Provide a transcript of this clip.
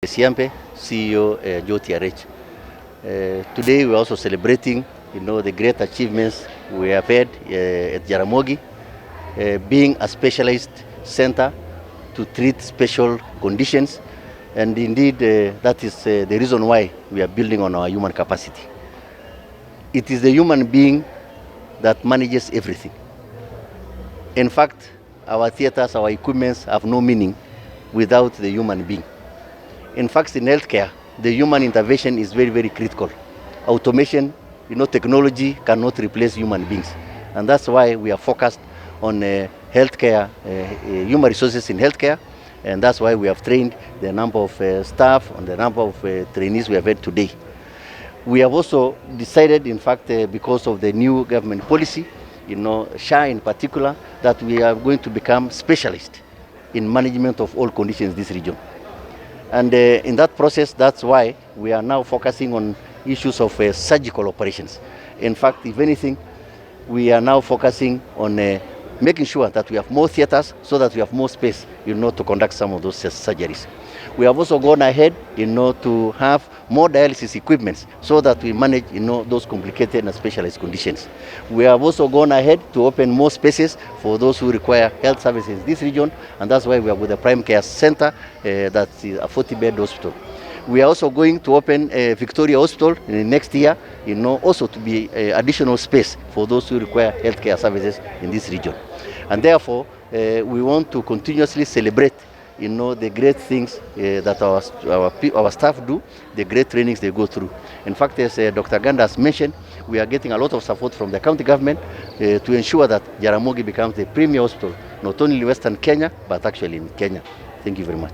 C.E.O, Jootrh. Today we're also celebrating, the great achievements we have had at Jaramogi, being a specialized center to treat special conditions, and indeed that is the reason why we are building on our human capacity. It is the human being that manages everything. In fact, our theaters, our equipments have no meaning without the human being. In fact, in healthcare, the human intervention is very, very critical. Automation, technology cannot replace human beings. And that's why we are focused on healthcare, human resources in healthcare. And that's why we have trained the number of staff and the number of trainees we have had today. We have also decided, in fact, because of the new government policy, SHA in particular, that we are going to become specialists in management of all conditions in this region. And in that process, that's why we are now focusing on issues of surgical operations. In fact, if anything, we are now focusing on making sure that we have more theaters so that we have more space, to conduct some of those surgeries. We have also gone ahead, to have more dialysis equipments so that we manage, those complicated and specialized conditions. We have also gone ahead to open more spaces for those who require health services in this region, and that's why we are with the Prime Care Center, that's a 40-bed hospital. We are also going to open Victoria Hospital in the next year, also to be additional space for those who require healthcare services in this region. And therefore, we want to continuously celebrate the great things that our staff do, the great trainings they go through. In fact, as Dr. Ganda has mentioned, we are getting a lot of support from the county government to ensure that Jaramogi becomes the premier hospital, not only in Western Kenya, but actually in Kenya. Thank you very much.